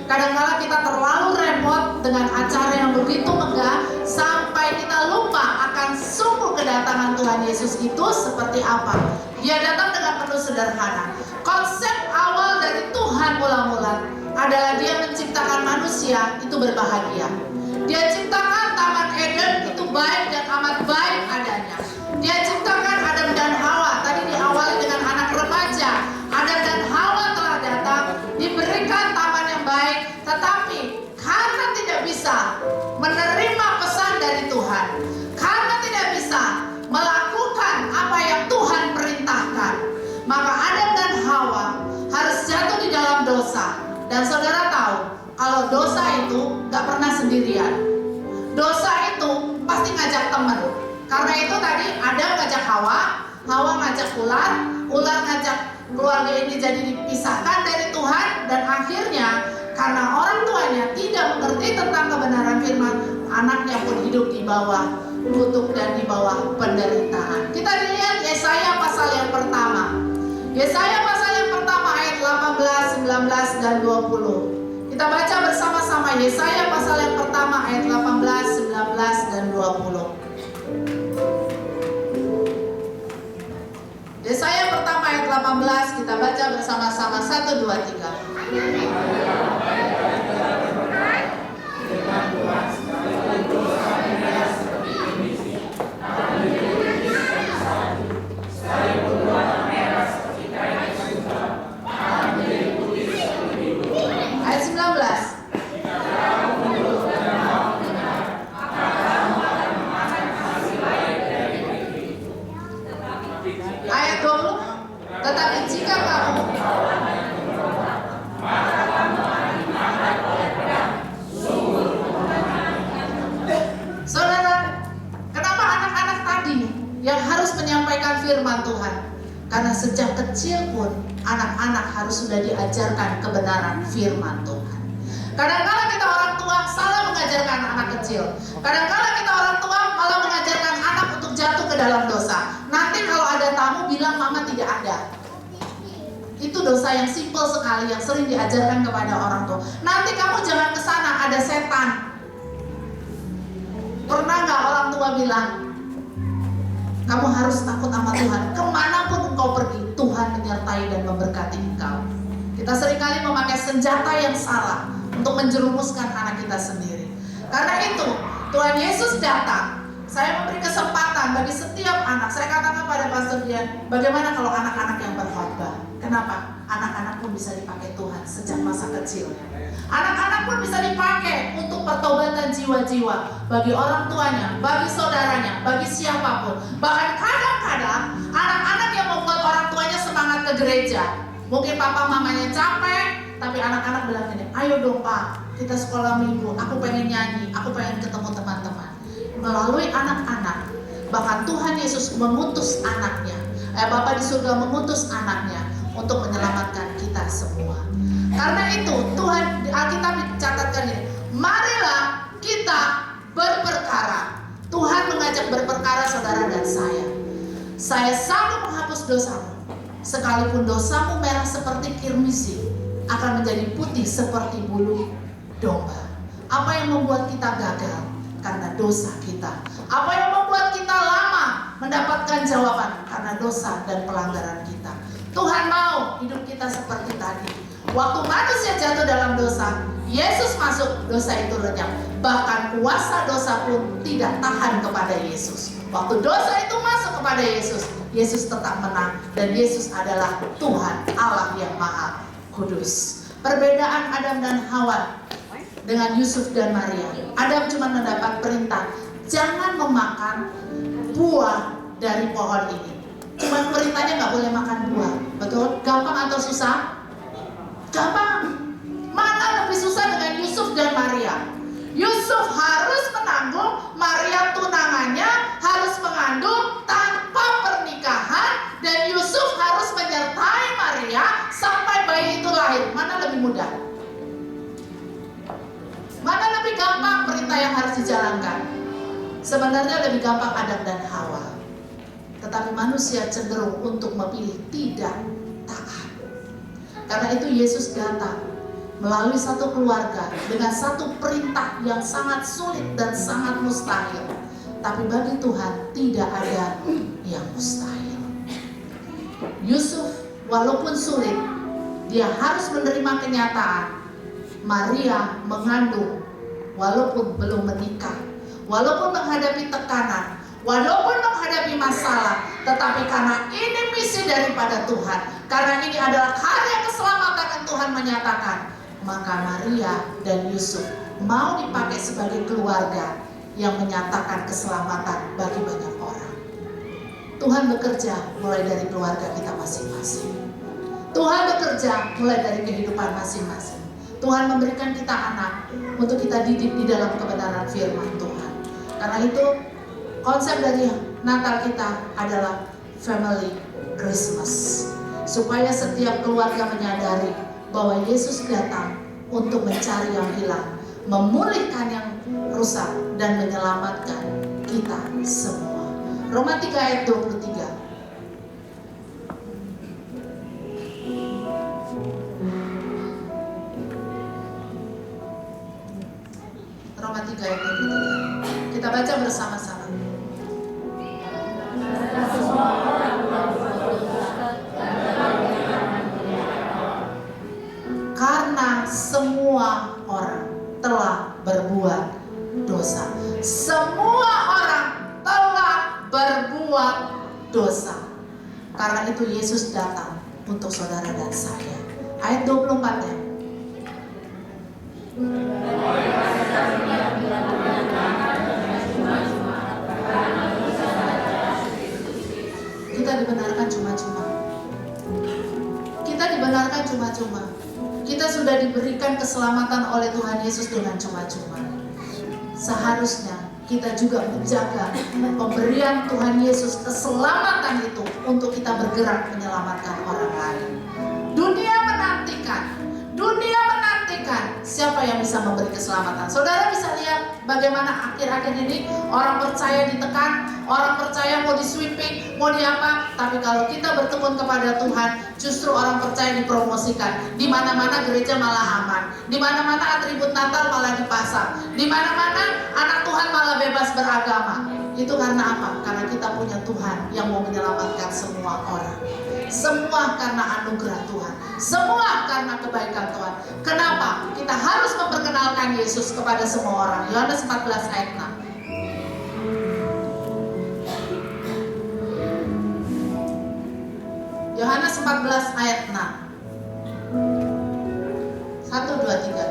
Kadang-kala kita terlalu repot dengan acara yang begitu megah sampai kita lupa akan sungguh kedatangan Tuhan Yesus itu seperti apa. Dia datang dengan penuh sederhana. Konsep awal dari Tuhan mula-mula adalah dia menciptakan manusia itu berbahagia. Dia ciptakan Taman Eden itu baik dan amat baik adanya. Dia ciptakan Adam dan Hawa. Tadi diawali dengan anak remaja. Adam dan Hawa telah datang, diberikan taman yang baik, tetapi karena tidak bisa menerima pesan dari Tuhan, karena tidak bisa melakukan apa yang Tuhan perintahkan, maka Adam dan Hawa harus jatuh di dalam dosa. Dan saudara tahu, kalau dosa itu gak pernah sendirian. Dosa itu pasti ngajak teman. Karena itu tadi Adam ngajak Hawa, Hawa ngajak ular, ular ngajak keluarga ini jadi dipisahkan dari Tuhan. Dan akhirnya karena orang tuanya tidak mengerti tentang kebenaran firman, anaknya pun hidup di bawah kutuk dan di bawah penderitaan. Kita lihat Yesaya pasal yang pertama. Yesaya pasal yang pertama ayat 18, 19, dan 20. Kita baca bersama-sama Yesaya pasal yang pertama ayat 18, 19, dan 20. Yesaya pertama ayat 18, kita baca bersama-sama 1, 2, 3. Ayat 19. Ayat 20. Tetapi jika kamu Saudara, kenapa anak-anak tadi yang harus menyampaikan firman Tuhan? Karena sejak kecil pun anak-anak harus sudah diajarkan kebenaran firman Tuhan. Kadang-kala kita orang tua salah mengajarkan anak kecil. Kadang-kala kita orang tua malah mengajarkan anak untuk jatuh ke dalam dosa. Nanti kalau ada tamu bilang mama tidak ada. Itu dosa yang simpel sekali yang sering diajarkan kepada orang tua. Nanti kamu jangan ke sana, ada setan. Pernah nggak orang tua bilang, kamu harus takut sama Tuhan. Kemanapun engkau pergi, Tuhan menyertai dan memberkati engkau. Kita seringkali memakai senjata yang salah untuk menjerumuskan anak kita sendiri. Karena itu, Tuhan Yesus datang. Saya memberi kesempatan bagi setiap anak. Saya katakan pada Pastor Dian, bagaimana kalau anak-anak yang berkhotbah? Kenapa? Anak-anak pun bisa dipakai Tuhan sejak masa kecilnya. Anak-anak pun bisa dipakai untuk pertobatan jiwa-jiwa bagi orang tuanya, bagi saudaranya, bagi siapapun. Bahkan kadang-kadang anak-anak yang membuat orang tuanya semangat ke gereja. Mungkin papa mamanya capek, tapi anak-anak bilang gini, ayo dong pak, kita sekolah minggu, aku pengen nyanyi, aku pengen ketemu teman-teman. Melalui anak-anak, bahkan Tuhan Yesus mengutus anaknya, Bapa di surga mengutus anaknya untuk menyelamatkan kita semua. Karena itu Tuhan, Alkitab mencatatkan ini, marilah kita berperkara. Tuhan mengajak berperkara saudara dan saya. Saya sanggup menghapus dosamu, sekalipun dosamu merah seperti kirmisi, akan menjadi putih seperti bulu domba. Apa yang membuat kita gagal? Karena dosa kita. Apa yang membuat kita lama mendapatkan jawaban? Karena dosa dan pelanggaran kita. Tuhan mau hidup kita seperti tadi. Waktu manusia jatuh dalam dosa, Yesus masuk, dosa itu lenyap. Bahkan kuasa dosa pun tidak tahan kepada Yesus. Waktu dosa itu masuk kepada Yesus, Yesus tetap menang. Dan Yesus adalah Tuhan Allah yang Maha Kudus. Perbedaan Adam dan Hawa dengan Yusuf dan Maria. Adam cuma mendapat perintah, jangan memakan buah dari pohon ini. Cuma perintahnya nggak boleh makan buah. Betul? Gampang atau susah? Gampang. Mana lebih susah dengan Yusuf dan Maria? Yusuf harus menanggung, Maria tunangannya harus mengandung tanpa pernikahan, dan Yusuf harus menyertai Maria sampai bayi itu lahir. Mana lebih mudah? Mana lebih gampang perintah yang harus dijalankan? Sebenarnya lebih gampang Adam dan Hawa. Tetapi manusia cenderung untuk memilih tidak taat. Karena itu Yesus datang. melalui satu keluarga dengan satu perintah yang sangat sulit dan sangat mustahil. Tapi bagi Tuhan tidak ada yang mustahil. Yusuf walaupun sulit, dia harus menerima kenyataan Maria mengandung walaupun belum menikah, walaupun menghadapi tekanan, walaupun menghadapi masalah, tetapi karena ini misi daripada Tuhan, karena ini adalah karya keselamatan yang Tuhan menyatakan, maka Maria dan Yusuf mau dipakai sebagai keluarga yang menyatakan keselamatan bagi banyak orang. Tuhan bekerja mulai dari keluarga kita masing-masing. Tuhan bekerja mulai dari kehidupan masing-masing. Tuhan memberikan kita anak untuk kita didik di dalam kebenaran firman Tuhan. Karena itu konsep dari Natal kita adalah Family Christmas. Supaya setiap keluarga menyadari bahwa Yesus datang untuk mencari yang hilang, memulihkan yang rusak, dan menyelamatkan kita semua. Roma 3 ayat 23. Roma 3 ayat 23. Kita baca bersama-sama. Karena semua orang telah berbuat dosa. Semua orang telah berbuat dosa. Karena itu Yesus datang untuk saudara dan saya. Ayat 24 ya. Kita dibenarkan cuma-cuma. Kita dibenarkan cuma-cuma. Kita sudah diberikan keselamatan oleh Tuhan Yesus dengan cuma-cuma. Seharusnya kita juga menjaga pemberian Tuhan Yesus keselamatan itu untuk kita bergerak menyelamatkan orang lain. Dunia menantikan siapa yang bisa memberi keselamatan. Saudara bisa lihat bagaimana akhir-akhir ini orang percaya ditekan, orang percaya mau di-sweeping, mau diapa. Tapi kalau kita bertekun kepada Tuhan, justru orang percaya dipromosikan. Di mana-mana gereja malah aman, di mana-mana atribut Natal malah dipasang, di mana-mana anak Tuhan malah bebas beragama. Itu karena apa? Karena kita punya Tuhan yang mau menyelamatkan semua orang. Semua karena anugerah Tuhan, semua karena kebaikan Tuhan. Kenapa? Kita harus memperkenalkan Yesus kepada semua orang. Yohanes 14 ayat 6. Yohanes 14 ayat 6. 1, 2, 3.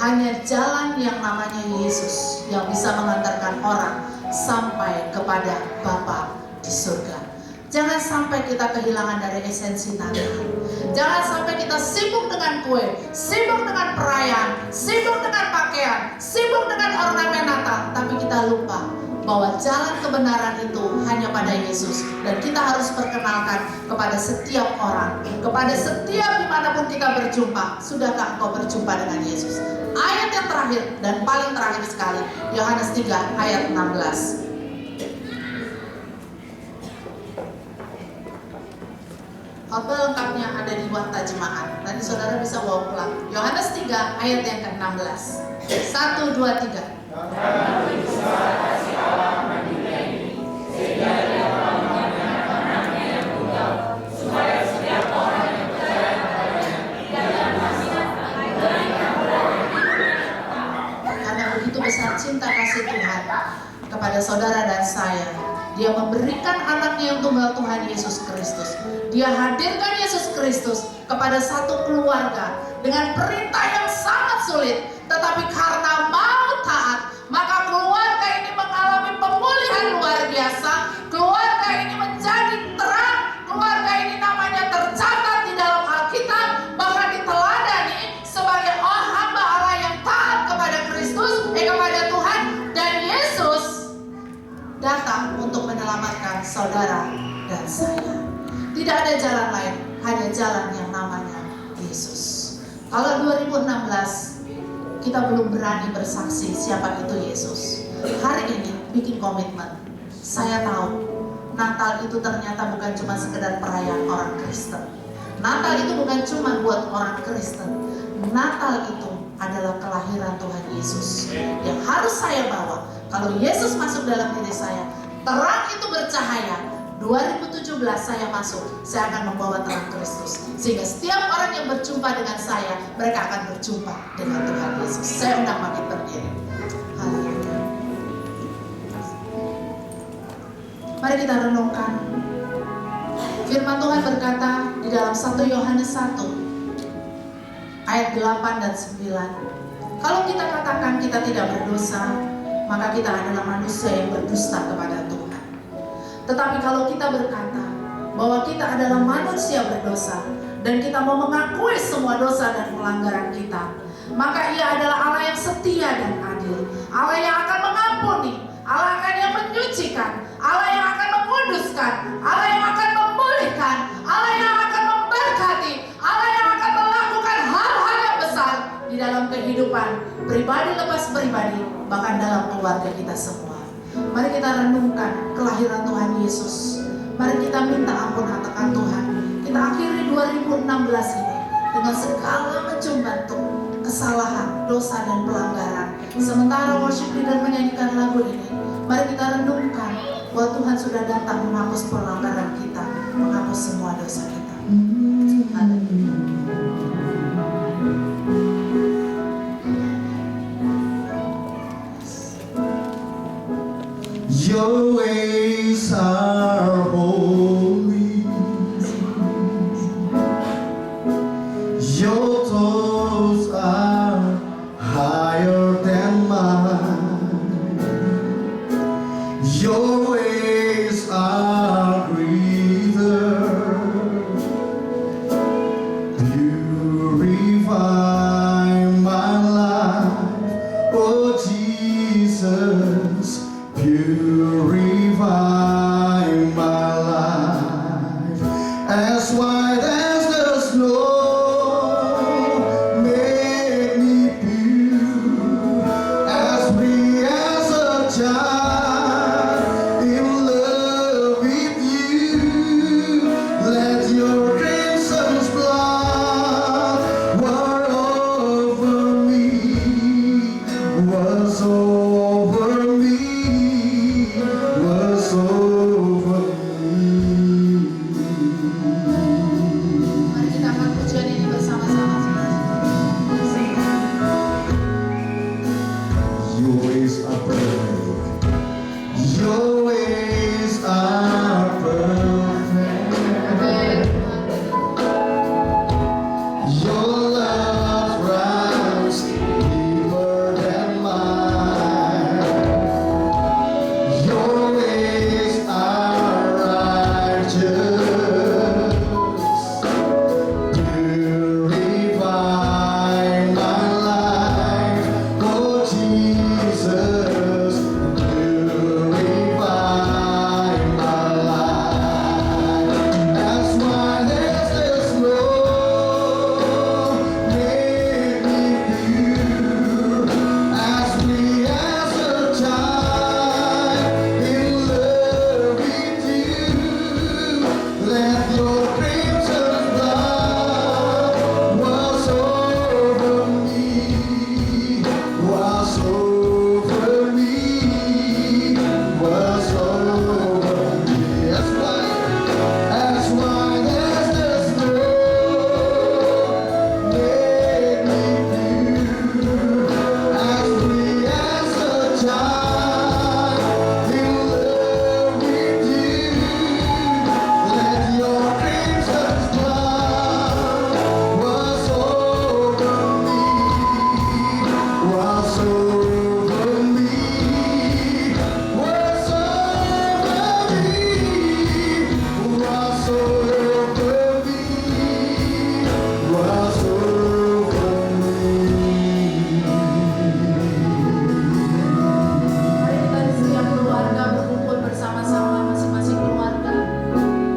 Hanya jalan yang namanya Yesus yang bisa mengantarkan orang sampai kepada Bapa di surga. Jangan sampai kita kehilangan dari esensi Natal. Jangan sampai kita sibuk dengan kue, sibuk dengan perayaan, sibuk dengan pakaian, sibuk dengan ornamen Natal, tapi kita lupa bahwa jalan kebenaran itu hanya pada Yesus. Dan kita harus perkenalkan kepada setiap orang, kepada setiap dimanapun kita berjumpa. Sudahkah engkau berjumpa dengan Yesus? Ayat yang terakhir dan paling terakhir sekali, Yohanes 3 ayat 16. Khotbah lengkapnya ada di ruang terjemahan. Nanti saudara bisa bawa pulang. Yohanes 3 ayat yang ke-16. 1, 2, 3. Besar cinta kasih Tuhan kepada saudara dan saya, Dia memberikan anaknya yang tunggal Tuhan Yesus Kristus. Dia hadirkan Yesus Kristus kepada satu keluarga dengan perintah yang sangat sulit, tetapi karena mau taat, maka keluarga ini mengalami pemulihan luar biasa. Keluarga ini menjadi terang, keluarga ini namanya tercatat di dalam Alkitab, bahkan diteladani sebagai hamba Allah yang taat kepada Kristus, kepada Tuhan. Dan Yesus datang untuk menyelamatkan saudara dan saya. Tidak ada jalan lain, hanya jalan yang namanya Yesus. Kalau 2016 kita belum berani bersaksi siapa itu Yesus, hari ini bikin komitmen. Saya tahu Natal itu ternyata bukan cuma sekedar perayaan orang Kristen. Natal itu bukan cuma buat orang Kristen. Natal itu adalah kelahiran Tuhan Yesus yang harus saya bawa. Kalau Yesus masuk dalam diri saya, terang itu bercahaya. 2017 saya masuk, saya akan membawa terang Kristus, sehingga setiap orang yang berjumpa dengan saya, mereka akan berjumpa dengan Tuhan Yesus. Saya undang bangkit berdiri. Haleluya. Mari kita renungkan. Firman Tuhan berkata di dalam 1 Yohanes 1 ayat 8 dan 9. Kalau kita katakan kita tidak berdosa, maka kita adalah manusia yang berdusta kepada Tuhan. Tetapi kalau kita berkata bahwa kita adalah manusia berdosa dan kita mau mengakui semua dosa dan pelanggaran kita, maka Ia adalah Allah yang setia dan adil, Allah yang akan mengampuni, Allah yang menyucikan, Allah yang akan menguduskan, Allah yang akan memulihkan, Allah yang akan memberkati, Allah yang akan melakukan hal-hal yang besar di dalam kehidupan pribadi lepas pribadi, bahkan dalam keluarga kita semua. Mari kita renungkan kelahiran Tuhan Yesus. Mari kita minta ampun akan Tuhan. Kita akhiri 2016 ini dengan segala macam bentuk kesalahan, dosa dan pelanggaran. Sementara worship leader menyanyikan lagu ini, mari kita renungkan bahwa Tuhan sudah datang menghapus pelanggaran kita, menghapus semua dosa kita. Haleluya. Your ways are holy, your thoughts are higher than mine, your ways are greater, purify my life, oh Jesus. Purify my life as white as the snow. Make me pure, as free as a child in love with you. Let your crimson's blood wash over me, wash over me. Mari kita angkat pujian ini bersama-sama. Your ways are perfect. Your ways are perfect. Your love runs deeper than mine. Your ways are righteous. Purify my life, oh Jesus. Purify my life. As white as the snow, make me pure, as free as a child in love with you. Let your crimson blood wash over me, wash over me, wash over me. As white as the snow, make me pure, as free as a child in love with you. Let your crimson blood wash over me, wash over me, wash over me, wash over me, wash over Mari kita di setiap keluarga berkumpul bersama-sama, masing-masing keluarga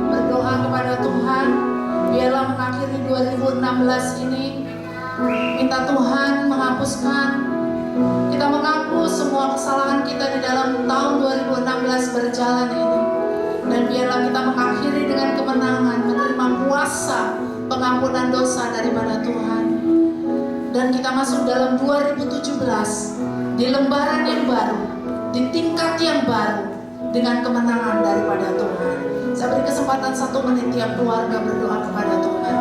berdoa kepada Tuhan. Biarlah mengakhiri 2016 ini, minta Tuhan menghapuskan, kita mengaku semua semua kesalahan kita di dalam tahun 2016 berjalan ini. Dan biarlah kita mengakhiri dengan kemenangan, menerima kuasa pengampunan dosa daripada Tuhan. Dan kita masuk dalam 2017 di lembaran yang baru, di tingkat yang baru, dengan kemenangan daripada Tuhan. Saya beri kesempatan 1 menit tiap keluarga berdoa kepada Tuhan.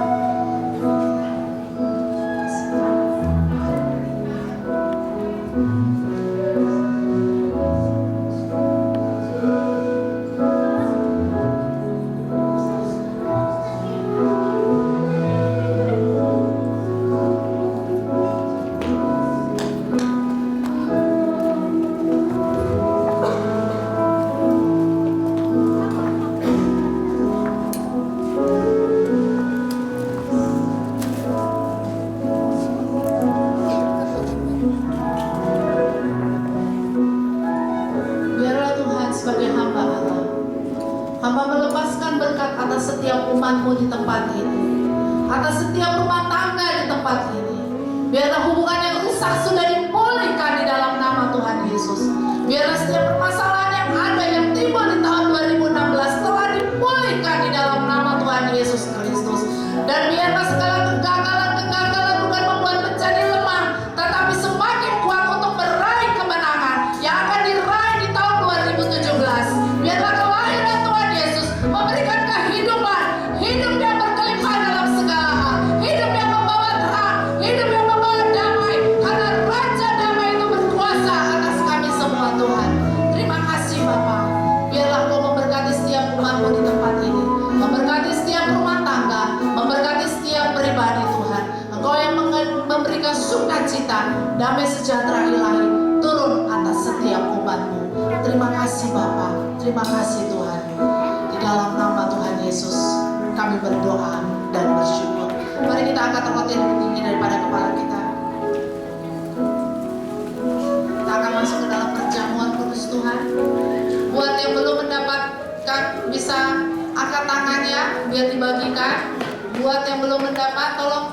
Setiap umatmu di tempat ini, atas setiap rumah tangga di tempat ini, biarlah hubungan yang rusak sudah dipulihkan di dalam nama Tuhan Yesus. Biarlah setiap permasalahan yang ada yang timbul di tahun 2016 telah dipulihkan di dalam nama Tuhan Yesus Kristus. Dan biarlah segala kegagalan bukan membuat menjadi lemah, tetapi semakin kuat untuk meraih kemenangan yang akan diraih di tahun 2017. Biarlah kelahiran Tuhan Yesus memberikan hidup yang berkelimpahan dalam segala hal, hidup yang membawa terang, hidup yang membawa damai, karena Raja Damai itu berkuasa atas kami semua Tuhan. Terima kasih Bapa. Biarlah Engkau memberkati setiap umatmu di tempat ini, memberkati setiap rumah tangga, memberkati setiap pribadi Tuhan. Engkau yang memberikan sukacita, damai sejahtera ilahi turun atas setiap umatmu. Terima kasih Bapa, terima kasih Tuhan. Di dalam nama Tuhan Yesus kami berdoa dan bersyukur. Mari kita angkat tongkat yang lebih tinggi daripada kepala kita. Kita akan masuk ke dalam perjamuan kudus Tuhan. Buat yang belum mendapatkan, bisa angkat tangannya biar dibagikan. Buat yang belum mendapat, tolong